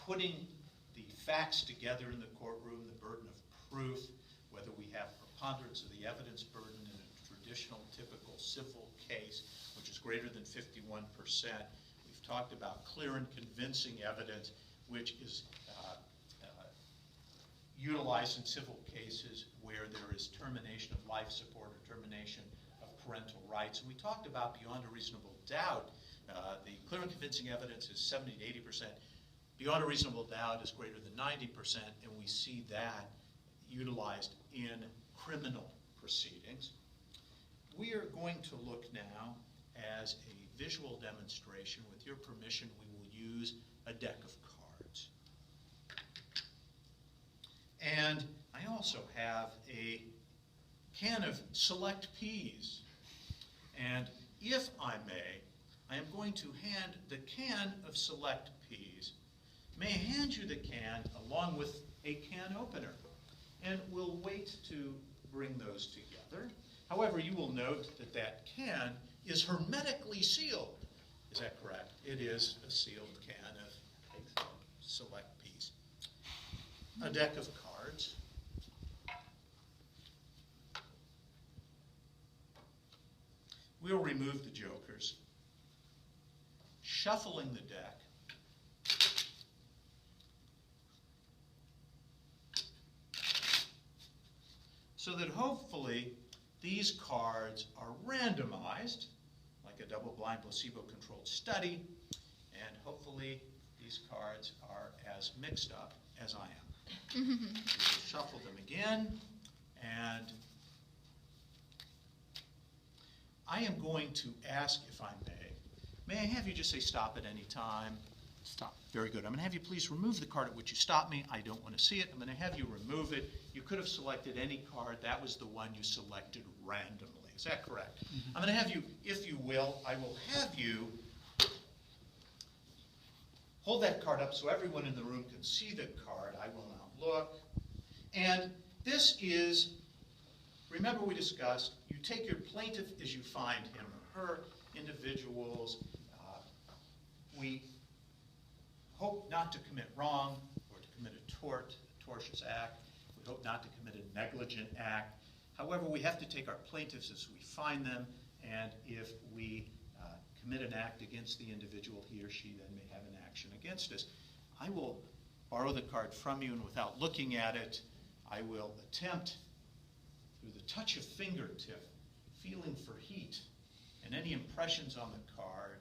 putting the facts together in the courtroom, the burden of proof, whether we have preponderance of the evidence burden in a traditional, typical civil case, which is greater than 51%. We've talked about clear and convincing evidence, which is utilized in civil cases where there is termination of life support or termination of parental rights. And we talked about beyond a reasonable doubt. The clear and convincing evidence is 70 to 80%. Beyond a reasonable doubt is greater than 90%, and we see that utilized in criminal proceedings. We are going to look now as a visual demonstration. With your permission, we will use a deck of cards. And I also have a can of select peas. And if I may, I am going to hand the can of select peas. May I hand you the can along with a can opener? And we'll wait to bring those together. However, you will note that that can is hermetically sealed. Is that correct? It is a sealed can of select peas. A deck of cards. We'll remove the jokers, shuffling the deck. So that hopefully these cards are randomized, like a double-blind placebo-controlled study, and hopefully these cards are as mixed up as I am. We'll shuffle them again, and I am going to ask, if I may I have you just say stop at any time? Stop. Very good. I'm going to have you please remove the card at which you stop me. I don't want to see it. I'm going to have you remove it. You could have selected any card. That was the one you selected randomly. Is that correct? Mm-hmm. I'm going to have you, if you will, I will have you hold that card up so everyone in the room can see the card. I will now look. And this is, remember we discussed, you take your plaintiff as you find him or her, individuals. We hope not to commit wrong or to commit a tort, a tortious act. We hope not to commit a negligent act. However, we have to take our plaintiffs as we find them, and if we commit an act against the individual, he or she then may have an action against us. I will borrow the card from you, and without looking at it, I will attempt, through the touch of fingertip, feeling for heat, and any impressions on the card,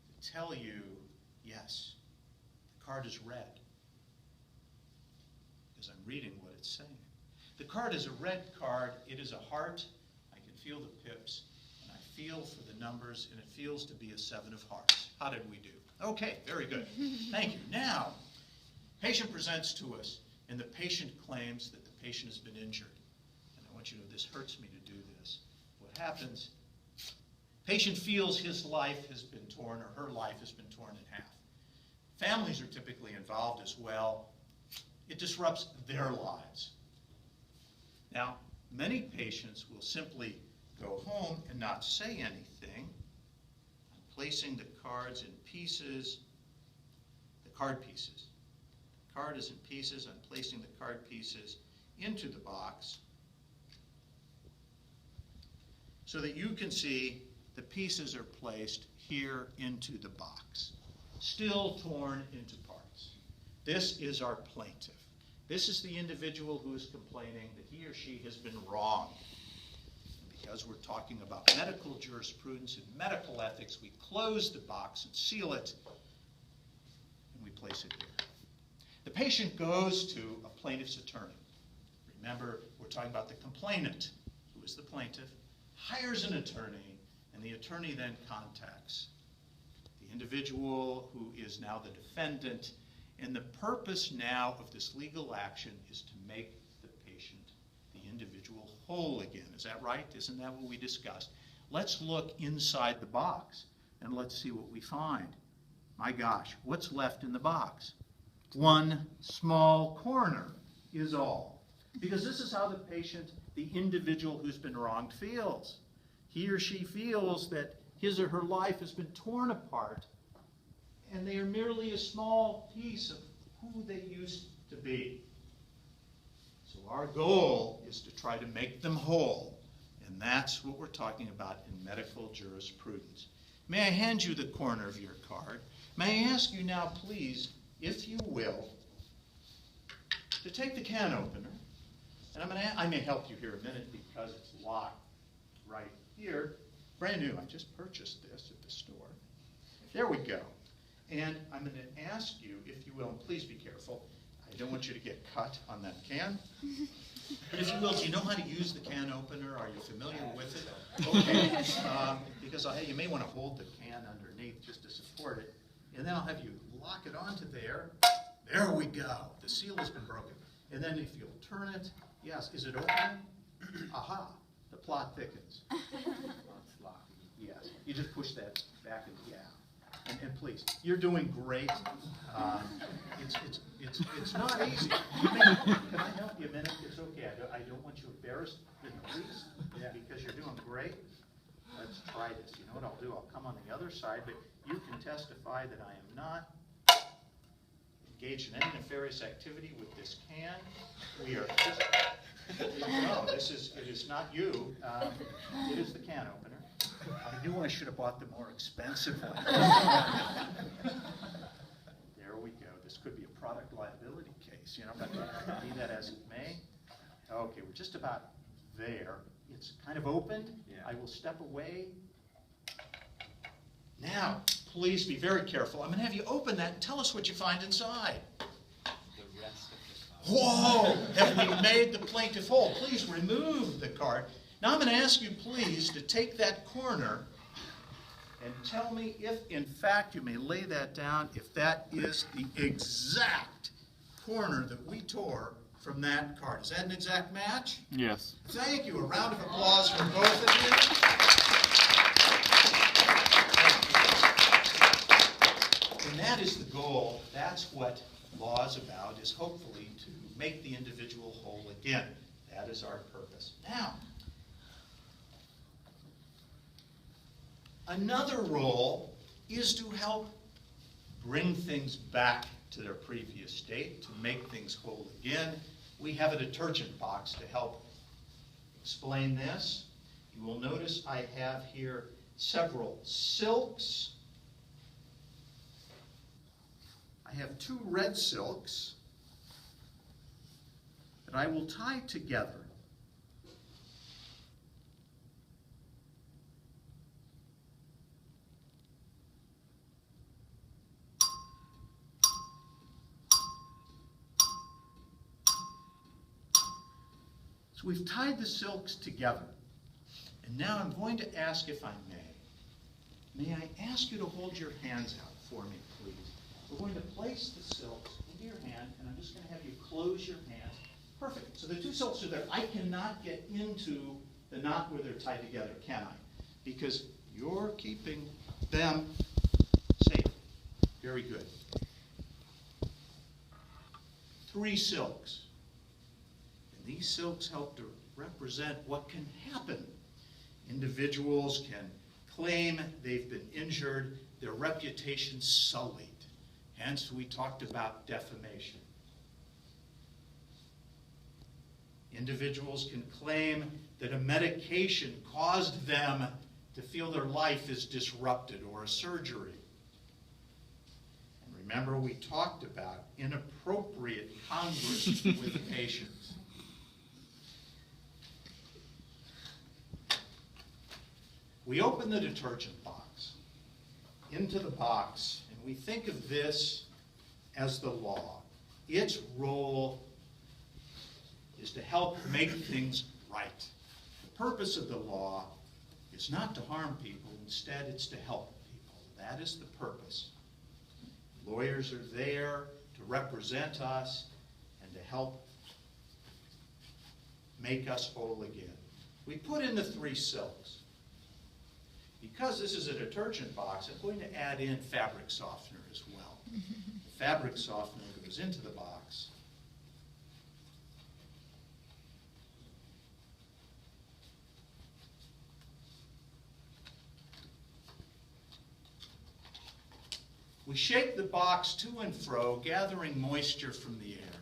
to tell you, yes, the card is red, because I'm reading what it's saying. The card is a red card. It is a heart. I can feel the pips, and I feel for the numbers, and it feels to be a 7 of hearts. How did we do? Okay, very good. Thank you. Now, patient presents to us, and the patient claims that the patient has been injured. And I want you to know this hurts me to do this. What happens, patient feels his life has been torn, or her life has been torn in half. Families are typically involved as well. It disrupts their lives. Now, many patients will simply go home and not say anything. I'm placing the cards in pieces, the card pieces. The card is in pieces. I'm placing the card pieces into the box so that you can see the pieces are placed here into the box, still torn into parts. This is our plaintiff. This is the individual who is complaining that he or she has been wronged. Because we're talking about medical jurisprudence and medical ethics, we close the box and seal it, and we place it there. The patient goes to a plaintiff's attorney. Remember, we're talking about the complainant, who is the plaintiff, hires an attorney, and the attorney then contacts the individual who is now the defendant. And the purpose now of this legal action is to make the patient, the individual, whole again. Is that right? Isn't that what we discussed? Let's look inside the box and let's see what we find. My gosh, what's left in the box? One small corner is all. Because this is how the patient, the individual who's been wronged, feels. He or she feels that his or her life has been torn apart and they are merely a small piece of who they used to be. So our goal is to try to make them whole, and that's what we're talking about in medical jurisprudence. May I hand you the corner of your card? May I ask you now, please, if you will, to take the can opener, and I may help you here a minute because it's locked right here. Brand new, I just purchased this at the store. There we go. And I'm going to ask you, if you will, and please be careful, I don't want you to get cut on that can. But if you will, do you know how to use the can opener? Are you familiar with it? Okay, because you may want to hold the can underneath just to support it. And then I'll have you lock it onto there. There we go. The seal has been broken. And then if you'll turn it, yes, is it open? Aha, the plot thickens. It's locked. Yes, you just push that back and and please, you're doing great. It's not easy. Can I help you a minute? It's okay. I don't want you embarrassed in the least because you're doing great. Let's try this. You know what I'll do? I'll come on the other side, but you can testify that I am not engaged in any nefarious activity with this can. We are just, no, it is not you. It is the can opener. I knew I should have bought the more expensive one. There we go. This could be a product liability case, but be that as it may. Okay, we're just about there. It's kind of opened. Yeah. I will step away. Now, please be very careful. I'm going to have you open that and tell us what you find inside. The rest of the Whoa! Have we made the plaintiff whole? Please remove the card. Now I'm going to ask you, please, to take that corner and tell me if, in fact, you may lay that down, if that is the exact corner that we tore from that card. Is that an exact match? Yes. Thank you. A round of applause for both of you. And that is the goal. That's what law is about, is hopefully to make the individual whole again. That is our purpose. Now, another role is to help bring things back to their previous state, to make things whole again. We have a detergent box to help explain this. You will notice I have here several silks. I have 2 red silks that I will tie together. So we've tied the silks together. And now I'm going to ask, if I may I ask you to hold your hands out for me, please? We're going to place the silks into your hand, and I'm just going to have you close your hands. Perfect. So the 2 silks are there. I cannot get into the knot where they're tied together, can I? Because you're keeping them safe. Very good. 3 silks. These silks help to represent what can happen. Individuals can claim they've been injured, their reputation sullied. Hence, we talked about defamation. Individuals can claim that a medication caused them to feel their life is disrupted, or a surgery. And remember, we talked about inappropriate congress with patients. We open the detergent box. Into the box, and we think of this as the law. Its role is to help make things right. The purpose of the law is not to harm people. Instead, it's to help people. That is the purpose. Lawyers are there to represent us and to help make us whole again. We put in the 3 silks. Because this is a detergent box, I'm going to add in fabric softener as well. The fabric softener goes into the box. We shake the box to and fro, gathering moisture from the air.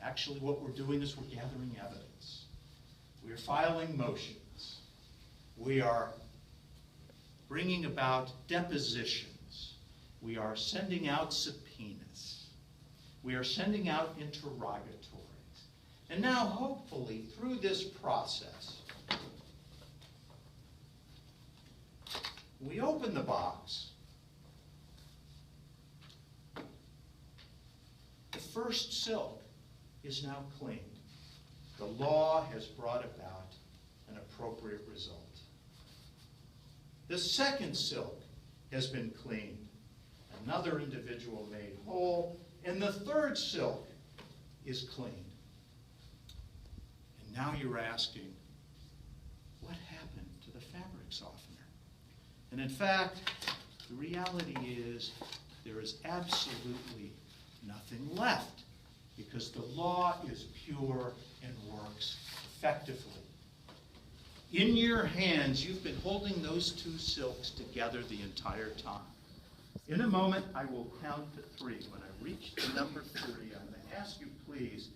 Actually, what we're doing is we're gathering evidence. We are filing motions. We are bringing about depositions. We are sending out subpoenas. We are sending out interrogatories. And now, hopefully, through this process, we open the box. The first silk is now cleaned. The law has brought about an appropriate result. The second silk has been cleaned. Another individual made whole. And the third silk is cleaned. And now you're asking, what happened to the fabric softener? And in fact, the reality is there is absolutely nothing left, because the law is pure and works effectively. In your hands, you've been holding those two silks together the entire time. In a moment, I will count to 3. When I reach the number 3, I'm going to ask you, please,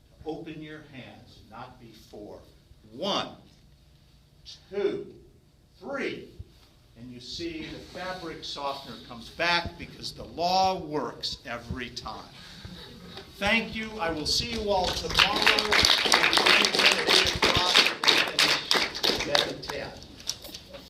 to open your hands, not before. 1, 2, 3. And you see the fabric softener comes back because the law works every time. Thank you. I will see you all tomorrow.